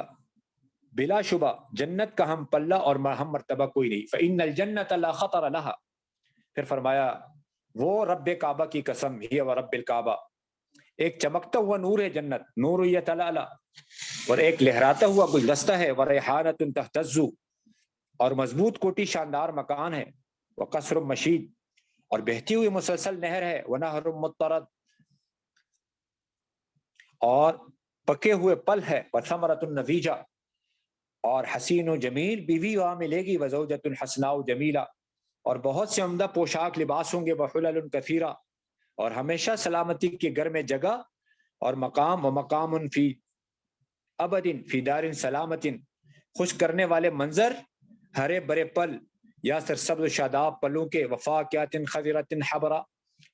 بلا شبہ جنت کا ہم پلہ اور ہم مرتبہ کوئی نہیں، فإن الجنة لا خطر لها. پھر فرمایا وہ رب کعبہ کی قسم، ہی و رب الکعبہ، ایک چمکتا ہوا نور ہے جنت، نور یتلالہ، اور ایک لہراتا ہوا گلدستہ ہے، وریحانۃ تہتز، اور مضبوط کوٹی شاندار مکان ہے، وقصر مشید، اور بہتی ہوئی مسلسل نہر ہے، ونہر مضطرد، اور پکے ہوئے پل ہے، وثمرۃ النضیجہ، اور حسین و جمیل بیوی وہاں ملے گی، وزوجۃ حسناء جمیلہ، اور بہت سے عمدہ پوشاک لباس ہوں گے، وحلل کثیرہ، اور ہمیشہ سلامتی کے گھر میں جگہ اور مقام، و مقام فی ابد فی دار سلامت، خوش کرنے والے منظر، ہرے برے پل یا سرسبز و شاداب پلوں کے، وفاکہۃ خضرۃ حبرا،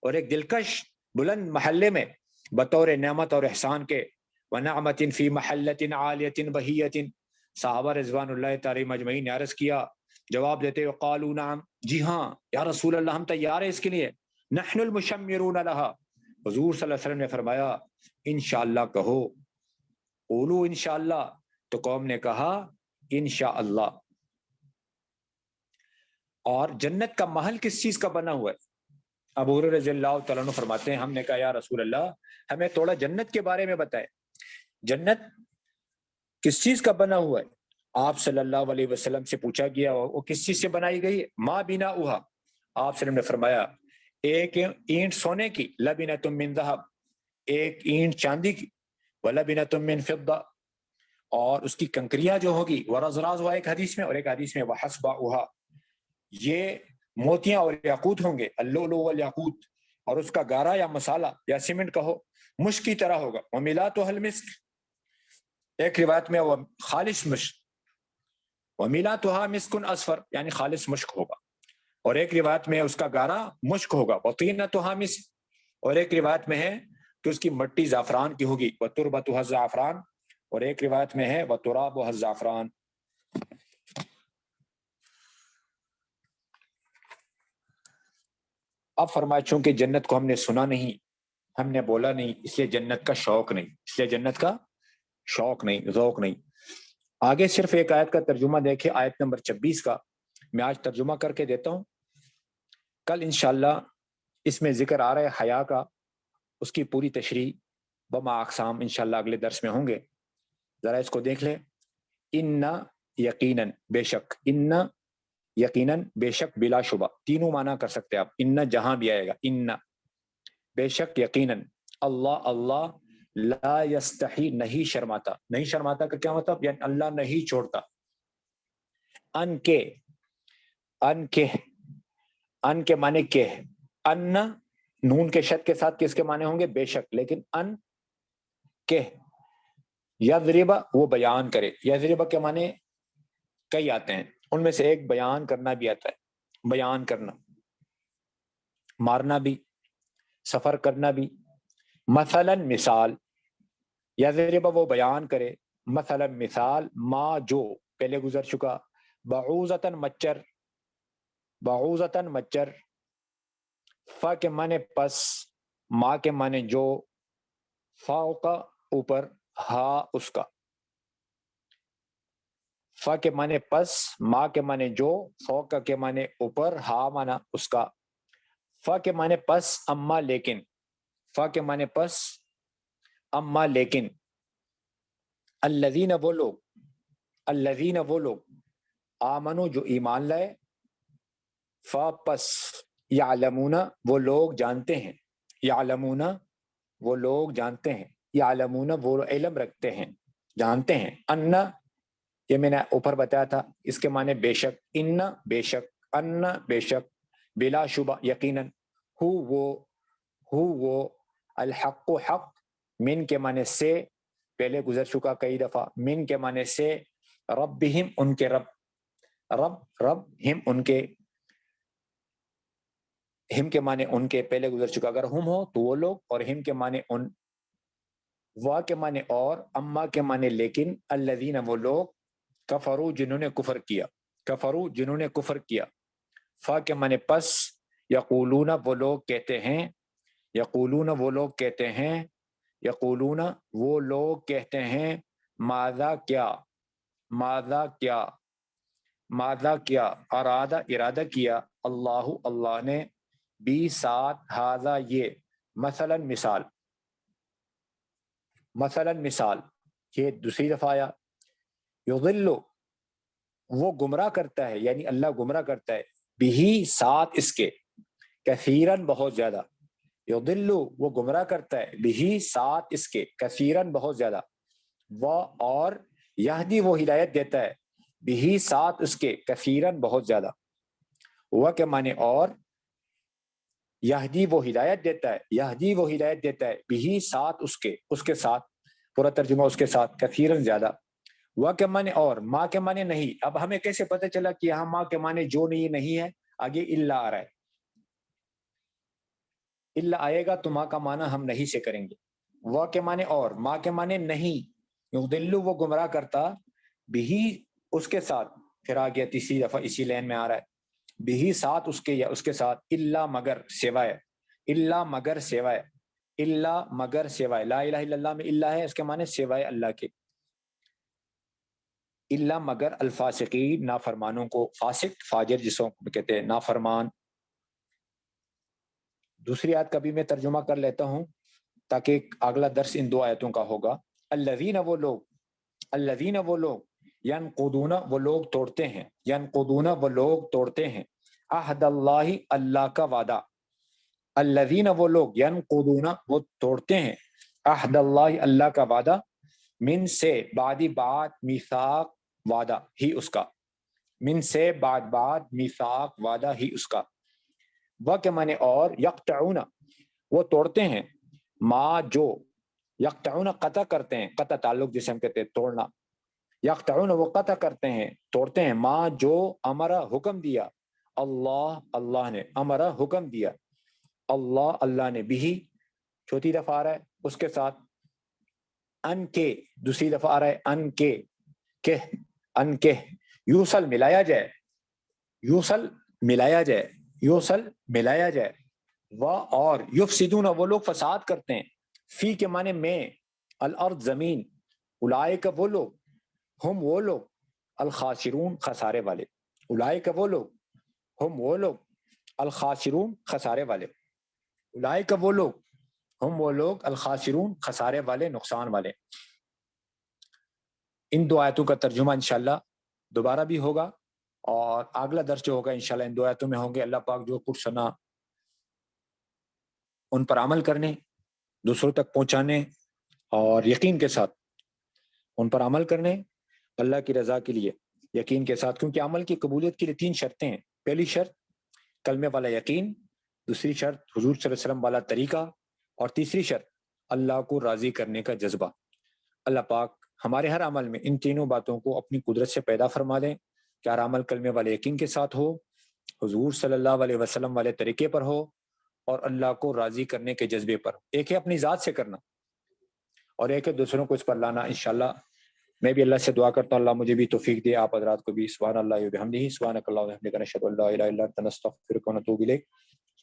اور ایک دلکش بلند محلے میں بطور نعمت اور احسان کے، ونعمت فی محلۃ عالیۃ بہیۃ. صحابہ رضوان اللہ تعالی مجمعین نے عرض کیا، جواب دیتے ہوئے، قالوا نعم، جی ہاں یا رسول اللہ ہم تیار ہیں اس کے لیے، نحن المشمرون لها. حضور صلی اللہ علیہ وسلم نے فرمایا انشاءاللہ کہو، قولوا انشاءاللہ، تو قوم نے کہا انشاءاللہ. اور جنت کا محل کس چیز کا بنا ہوا ہے؟ ابو ہریرہ رضی اللہ تعالیٰ عنہ فرماتے ہیں ہم نے کہا یا رسول اللہ ہمیں تھوڑا جنت کے بارے میں بتائے، جنت کس چیز کا بنا ہوا ہے؟ آپ صلی اللہ علیہ وسلم سے پوچھا گیا وہ کس چیز سے بنائی گئی ہے؟ ما بنا اوہا، آپ صلی اللہ علیہ وسلم نے فرمایا ایک اینٹ سونے کی، لبنۃ من ذہب، ایک اینٹ چاندی کی، ولبنۃ من فضہ، اور اس کی کنکریاں جو ہوگی ورزراز ہوا ایک حدیث میں، اور ایک حدیث میں وحسبہ اوہا، یہ موتیاں اور یاقوت ہوں گے، اللؤلؤ والیاقوت، اور اس کا گارا یا مسالہ یا سیمنٹ کہو مشک کی طرح ہوگا، ومیلاتھا المسک، ایک روایت میں وہ خالص مشک، ومیلاتھا مسک اصفر، یعنی خالص مشک ہوگا، اور ایک روایت میں اس کا گارا مشک ہوگا، وطینتھا مسک، اور ایک روایت میں ہے کہ اس کی مٹی زعفران کی ہوگی، وتربتھا الزعفران، اور ایک روایت میں ہے وترابھا الزعفران۔ اب فرمایا چونکہ جنت کو ہم نے سنا نہیں، ہم نے بولا نہیں، اس لیے جنت کا شوق نہیں، اس لیے جنت کا شوق نہیں، ذوق نہیں۔ آگے صرف ایک آیت کا ترجمہ دیکھیں، آیت نمبر 26 کا میں آج ترجمہ کر کے دیتا ہوں، کل انشاءاللہ اس میں ذکر آ رہا ہے حیا کا، اس کی پوری تشریح بما اقسام انشاءاللہ اگلے درس میں ہوں گے، ذرا اس کو دیکھ لیں۔ ان یقیناً بے شک، ان یقیناً بے شک بلا شبہ، تینوں معنی کر سکتے آپ، ان جہاں بھی آئے گا، ان بے شک یقیناً، اللہ اللہ لا یستحی نہیں شرماتا، نہیں شرماتا کا کیا مطلب؟ یعنی اللہ نہیں چھوڑتا، ان کے، ان کے، ان کے معنی کے، ان نون کے شد کے ساتھ کس کے معنی ہوں گے؟ بے شک، لیکن ان کے، یضرب وہ بیان کرے، یضرب کے معنی کئی آتے ہیں، ان میں سے ایک بیان کرنا بھی آتا ہے، بیان کرنا، مارنا بھی، سفر کرنا بھی، مثلا مثال، یضرب وہ بیان کرے، مثلا مثال، ما جو پہلے گزر چکا، بعوضتاً مچھر، بعوضتاً مچھر، فا کے معنی پس، ما کے معنی جو، فوقا اوپر، ہا اس کا، فا کے معنی پس، ما کے معنی جو، فوقا کے معنی اوپر، ہا معنی اس کا، فا کے معنی پس، اما لیکن، فا کے معنی پس، اما لیکن، الذین وہ لوگ، الذین وہ لوگ، آمنو جو ایمان لائے، فا پس، یعلمون وہ لوگ جانتے ہیں، یعلمون وہ لوگ جانتے ہیں، یعلمون وہ علم رکھتے ہیں، جانتے ہیں، ان یہ میں نے اوپر بتایا تھا، اس کے معنی بے شک، ان بے شک، ان بے شک، بلا شبہ یقیناً، وہ الحق حق، من کے معنی سے، پہلے گزر چکا کئی دفعہ، من کے معنی سے، ربہم ان کے رب، رب ہم ان کے، ہم کے معنی ان کے، پہلے گزر چکا، اگر ہم ہو تو وہ لوگ، اور ہم کے معنی ان، وا کے معنی اور، اما کے معنی لیکن، الذین وہ لوگ، کفروا جنہوں نے کفر کیا، کفروا جنہوں نے کفر کیا، فا کے معنی پس، یقولون وہ لوگ کہتے ہیں، یقولون وہ لوگ کہتے ہیں، یقولون وہ لوگ کہتے ہیں، ماذا کیا، ماذا کیا، ماذا کیا، ارادہ کیا، اللہ اللہ نے، بی ساتھ، ہاذا یہ، مثلا مثال، مثلا مثال، یہ دوسری دفعہ آیا، یضل وہ گمراہ کرتا ہے، یعنی اللہ گمراہ کرتا ہے، بھی ساتھ اس کے، کثیرن بہت زیادہ، یضل وہ گمراہ کرتا ہے، بھی ساتھ اس کے، کثیرن بہت زیادہ، وہ اور، یہدی وہ ہدایت دیتا ہے، بھی ساتھ اس کے، کثیرن بہت زیادہ، وہ کے معنی اور، یہدی وہ ہدایت دیتا ہے، یہدی وہ ہدایت دیتا ہے، بھی ساتھ اس کے ساتھ، پورا ترجمہ اس کے ساتھ، کثیرن زیادہ، وہ کے معنی اور، ماں کے معنی نہیں، اب ہمیں کیسے پتہ چلا کہ یہاں ماں کے معنی جو نہیں ہے، آگے اللہ آ رہا ہے، اللہ آئے گا تو ماں کا معنی ہم نہیں سے کریں گے، وہ کے معنی اور، ماں کے معنی نہیں، یضل وہ گمراہ کرتا، بھی اس کے ساتھ، پھر آ گیا تیسری دفعہ اسی لین میں آ رہا ہے، بھی ساتھ اس کے، یا اس کے ساتھ، اللہ مگر سوائے، اللہ مگر سوائے، اللہ مگر سوائے، لا الہ الا اللہ میں اللہ ہے، اس کے معنی سوائے اللہ کے، الا مگر الفاسقین نافرمانوں کو، فاسق فاجر جسوں کو کہتے ہیں نافرمان۔ دوسری آیت کا بھی میں ترجمہ کر لیتا ہوں تاکہ اگلا درس ان دو آیتوں کا ہوگا۔ الذین وہ لوگ، الذین وہ لوگ، ینقضون وہ لوگ توڑتے ہیں، ینقضون وہ لوگ توڑتے ہیں، عہد اللہ اللہ کا وعدہ، الذین وہ لوگ، ینقضون وہ توڑتے ہیں، عہد اللہ اللہ کا وعدہ، من سے بعدی بعد میثاق وعدہ ہی اس کا، من سے بعد میثاق وعدہ ہی اس کا، وہ کے معنی اور، یقطعون وہ توڑتے ہیں، ما جو، یقطعون قطع کرتے ہیں، قطع تعلق جسے ہم کہتے ہیں توڑنا، یقطعون وہ قطع کرتے ہیں توڑتے ہیں، ما جو امرا حکم دیا، اللہ اللہ نے، امرا حکم دیا، اللہ اللہ نے، بھی چوتھی دفعہ آ رہا ہے اس کے ساتھ ان کے، دوسری دفعہ آ رہا ہے ان کے، کہ ان کے، یوصل ملایا جائے، یوصل ملایا جائے، یوصل ملایا جائے، و اور، یفسدون وہ لوگ فساد کرتے ہیں، فی کے معنی میں، الارض زمین، اولئک وہ لوگ، ہم وہ لوگ، الخاسرون خسارے والے، اولئک وہ لوگ، ہم وہ لوگ، الخاسرون خسارے والے، اولئک وہ لوگ، ہم وہ لوگ، الخاسرون خسارے والے، نقصان والے۔ ان دو آیتوں کا ترجمہ انشاءاللہ دوبارہ بھی ہوگا، اور اگلا درس جو ہوگا انشاءاللہ ان دو آیتوں میں ہوں گے۔ اللہ پاک جو کچھ سنا ان پر عمل کرنے، دوسروں تک پہنچانے، اور یقین کے ساتھ ان پر عمل کرنے، اللہ کی رضا کے لیے یقین کے ساتھ، کیونکہ عمل کی قبولیت کے لیے 3 شرطیں ہیں۔ پہلی شرط کلمے والا یقین، دوسری شرط حضور صلی اللہ علیہ وسلم والا طریقہ، اور تیسری شرط اللہ کو راضی کرنے کا جذبہ۔ اللہ پاک ہمارے ہر عمل میں ان تینوں باتوں کو اپنی قدرت سے پیدا فرما دیں کہ ہر عمل کلمے والے یقین کے ساتھ ہو، حضور صلی اللہ علیہ وسلم والے طریقے پر ہو، اور اللہ کو راضی کرنے کے جذبے پر۔ ایک ہے اپنی ذات سے کرنا، اور ایک ہے دوسروں کو اس پر لانا۔ انشاءاللہ میں بھی اللہ سے دعا کرتا ہوں اللہ مجھے بھی توفیق دے، آپ حضرات کو بھی۔ سبحان اللہ و بحمدہ، سبحانک اللہم و بحمدک، نشہد ان لا الہ الا انت، نستغفرک و نتوب الیک۔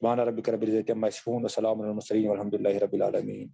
سبحان ربک رب العزۃ عما یصفون، وسلام علی المرسلین، والحمد للہ رب العالمین۔